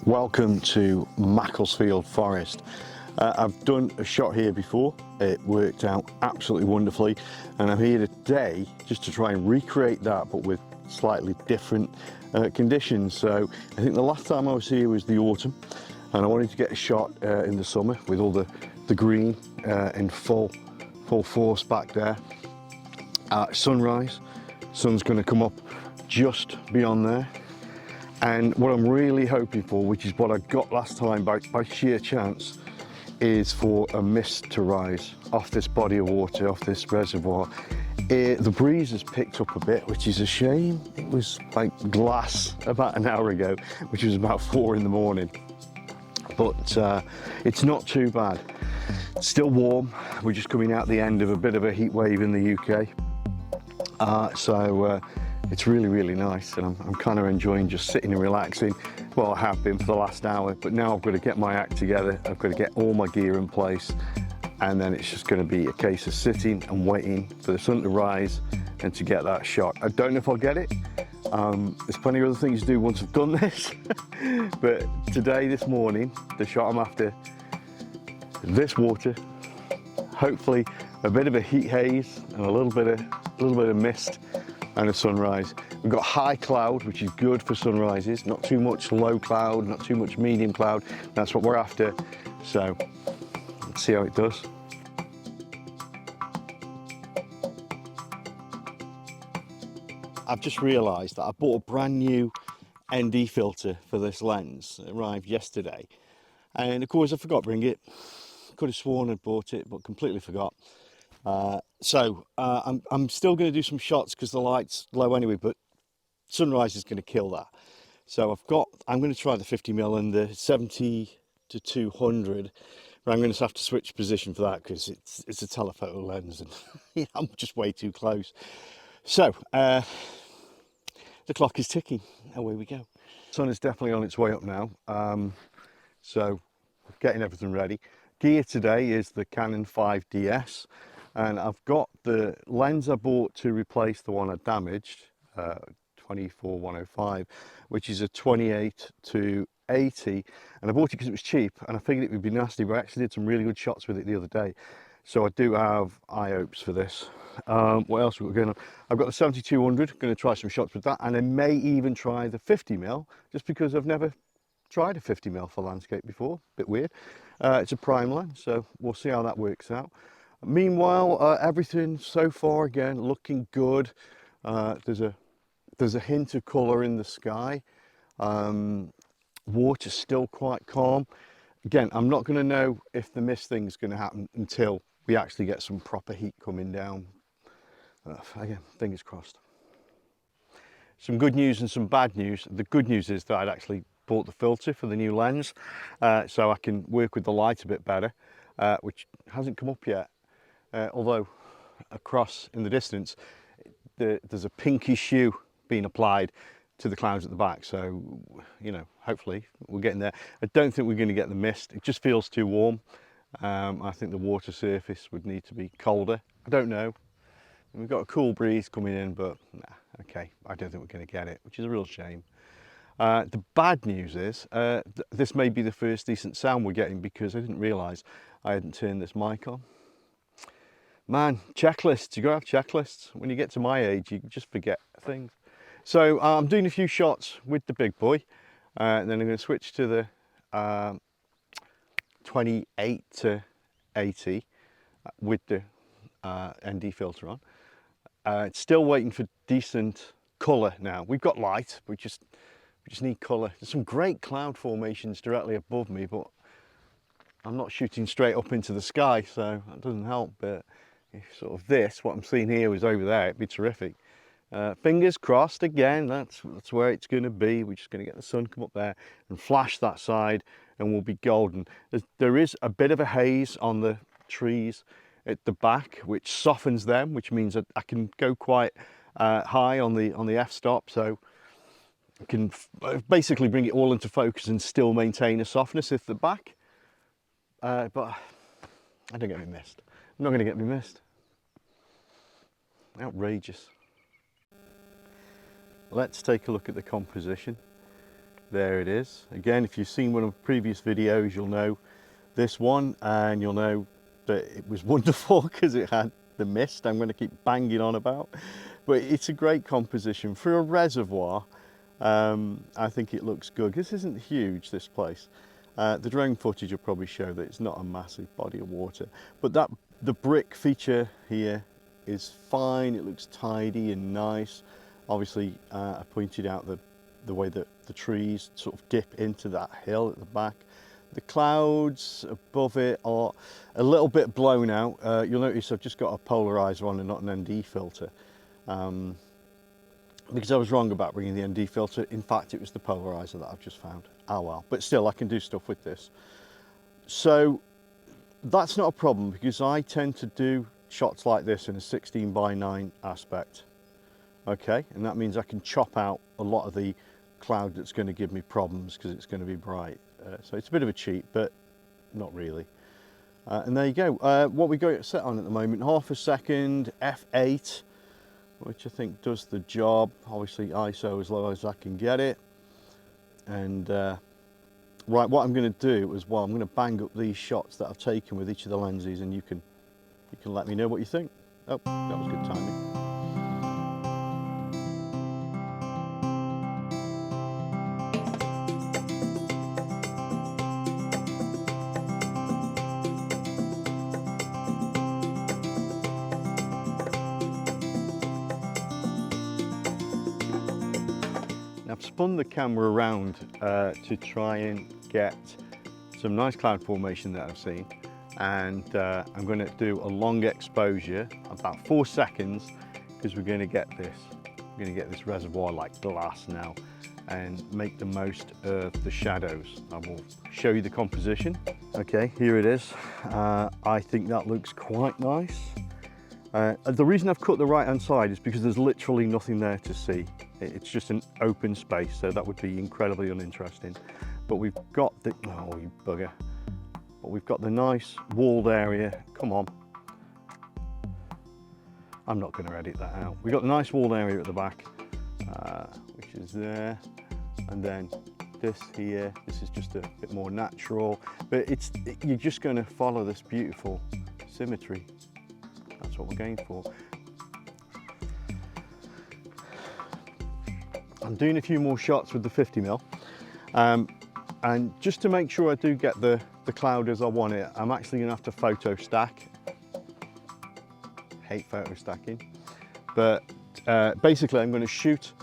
Welcome to Macclesfield Forest. I've done a shot here before. It worked out absolutely wonderfully, and I'm here today just to try and recreate that, but with slightly different conditions. So I think the last time I was here was the autumn, and I wanted to get a shot in the summer with all the green in full force back there. Sunrise, sun's going to come up just beyond there. And what I'm really hoping for, which is what I got last time by sheer chance, is for a mist to rise off this body of water, off this reservoir. The breeze has picked up a bit, which is a shame. It was like glass about an hour ago, which was about 4 in the morning. But it's not too bad. It's still warm. We're just coming out the end of a bit of a heat wave in the UK. So it's really, really nice, and I'm kind of enjoying just sitting and relaxing. Well, I have been for the last hour, but now I've got to get my act together. I've got to get all my gear in place, and then it's just going to be a case of sitting and waiting for the sun to rise and to get that shot. I don't know if I'll get it. There's plenty of other things to do once I've done this, but today, this morning, the shot I'm after, this water, hopefully a bit of a heat haze and a little bit of mist, and a sunrise. We've got high cloud, which is good for sunrises, not too much low cloud, not too much medium cloud. That's what we're after. So let's see how it does. I've just realised that I bought a brand new ND filter for this lens. It arrived yesterday, and of course I forgot to bring it. Could have sworn I'd bought it, but completely forgot. So I'm still going to do some shots because the light's low anyway, but sunrise is going to kill that. So I'm going to try the 50mm and the 70 to 200, but I'm going to have to switch position for that because it's a telephoto lens and I'm just way too close. So the clock is ticking. Away we go. Sun is definitely on its way up now. So getting everything ready. Gear today is the Canon 5DS. And I've got the lens I bought to replace the one I damaged, 24-105, which is a 28 to 80. And I bought it because it was cheap, and I figured it would be nasty, but I actually did some really good shots with it the other day. So I do have eye hopes for this. What else we're going on? I've got the 7200, going to try some shots with that, and I may even try the 50mm, just because I've never tried a 50mm for landscape before. Bit weird. It's a prime lens, so we'll see how that works out. Meanwhile, everything so far again looking good. There's a hint of colour in the sky. Water's still quite calm. Again, I'm not going to know if the mist thing's going to happen until we actually get some proper heat coming down. Again, fingers crossed. Some good news and some bad news. The good news is that I'd actually bought the filter for the new lens, so I can work with the light a bit better, which hasn't come up yet. Although across in the distance there's a pinkish hue being applied to the clouds at the back, so you know, hopefully we're getting there. I don't think we're going to get the mist. It just feels too warm. I think the water surface would need to be colder. I don't know. We've got a cool breeze coming in, but nah, okay, I don't think we're going to get it, which is a real shame. The bad news is this may be the first decent sound we're getting, because I didn't realise I hadn't turned this mic on. Man, checklists, you gotta have checklists. When you get to my age, you just forget things. So I'm doing a few shots with the big boy, and then I'm going to switch to the 28 to 80 with the ND filter on. It's still waiting for decent colour now. We've got light, we just need colour. There's some great cloud formations directly above me, but I'm not shooting straight up into the sky, so that doesn't help. But if sort of what I'm seeing here was over there, it'd be terrific. Fingers crossed again, that's where it's going to be. We're just going to get the sun come up there and flash that side, and we'll be golden. There is a bit of a haze on the trees at the back, which softens them, which means that I can go quite high on the f-stop, so I can basically bring it all into focus and still maintain a softness at the back. But I don't get me missed. I'm not going to get me missed. Outrageous. Let's take a look at the composition. There it is. Again, if you've seen one of the previous videos, you'll know this one, and you'll know that it was wonderful because it had the mist I'm going to keep banging on about. But it's a great composition for a reservoir. I think it looks good. This isn't huge, this place. The drone footage will probably show that it's not a massive body of water, but the brick feature here is fine. It looks tidy and nice. Obviously, I pointed out the way that the trees sort of dip into that hill at the back. The clouds above it are a little bit blown out. You'll notice I've just got a polarizer on and not an ND filter. Because I was wrong about bringing the ND filter. In fact, it was the polarizer that I've just found. Oh well, but still I can do stuff with this. So that's not a problem because I tend to do shots like this in a 16:9 aspect. Okay, and that means I can chop out a lot of the cloud that's going to give me problems because it's going to be bright. So it's a bit of a cheat, but not really. And there you go. What we got it set on at the moment, 1/2 second, f8, which I think does the job. Obviously ISO as low as I can get it. And right, what I'm going to do as well, I'm going to bang up these shots that I've taken with each of the lenses, and you can let me know what you think. Oh, that was good timing. I've spun the camera around to try and get some nice cloud formation that I've seen, and I'm going to do a long exposure, about 4 seconds, because we're going to get this. We're going to get this reservoir like glass now and make the most of the shadows. I will show you the composition. Okay, here it is. I think that looks quite nice. The reason I've cut the right hand side is because there's literally nothing there to see. It's just an open space, so that would be incredibly uninteresting. But we've got the, oh you bugger, but we've got the nice walled area. Come on, I'm not going to edit that out. We've got the nice walled area at the back, which is there, and then this here, this is just a bit more natural, but you're just going to follow this beautiful symmetry. That's what we're going for. I'm doing a few more shots with the 50mm, and just to make sure I do get the cloud as I want it, I'm actually going to have to photo stack. Hate photo stacking, but basically I'm going to shoot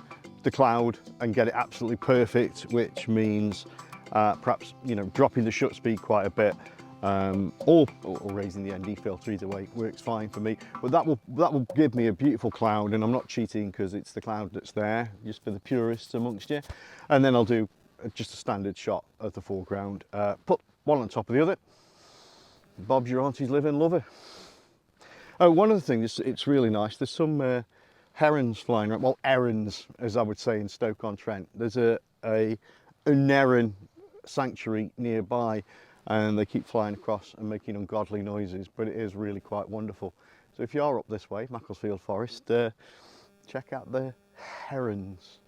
the cloud and get it absolutely perfect, which means perhaps, you know, dropping the shutter speed quite a bit, or raising the ND filter. Either way works fine for me, but that will give me a beautiful cloud, and I'm not cheating because it's the cloud that's there, just for the purists amongst you. And then I'll do just a standard shot of the foreground, put one on top of the other. Bob's your auntie's living lover. Oh, one other thing, it's really nice, there's some herons flying around, well, errands, as I would say in Stoke-on-Trent. There's an heron sanctuary nearby, and they keep flying across and making ungodly noises, but it is really quite wonderful. So if you are up this way, Macclesfield Forest, check out the herons.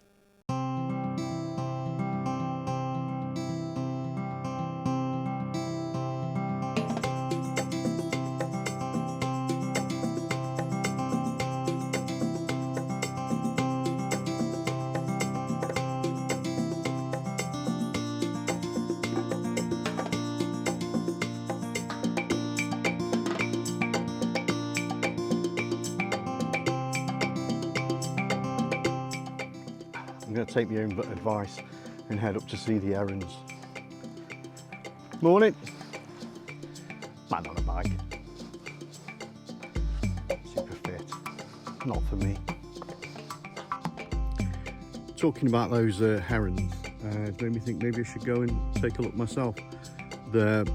I'm going to take my own advice and head up to see the herons. Morning. Man on a bike. Super fit. Not for me. Talking about those herons, it made me think maybe I should go and take a look myself. The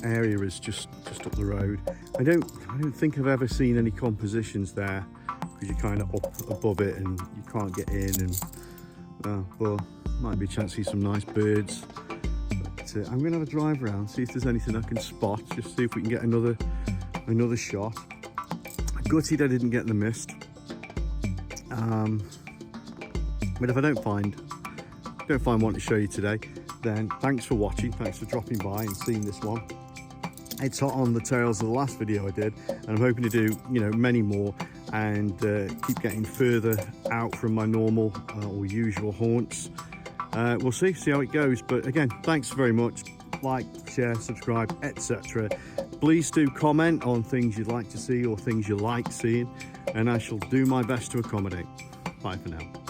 area is just up the road. I don't think I've ever seen any compositions there, because you're kind of up above it and you can't get in, and well, might be a chance to see some nice birds. But I'm going to have a drive around, see if there's anything I can spot, just see if we can get another shot. Gutted I didn't get the mist, but if I don't find don't find one to show you today, then thanks for watching, thanks for dropping by and seeing this one. It's hot on the tails of the last video I did, and I'm hoping to do, you know, many more, and keep getting further out from my normal or usual haunts. We'll see how it goes. But again, thanks very much. Like, share, subscribe, etc. Please do comment on things you'd like to see or things you like seeing, and I shall do my best to accommodate. Bye for now.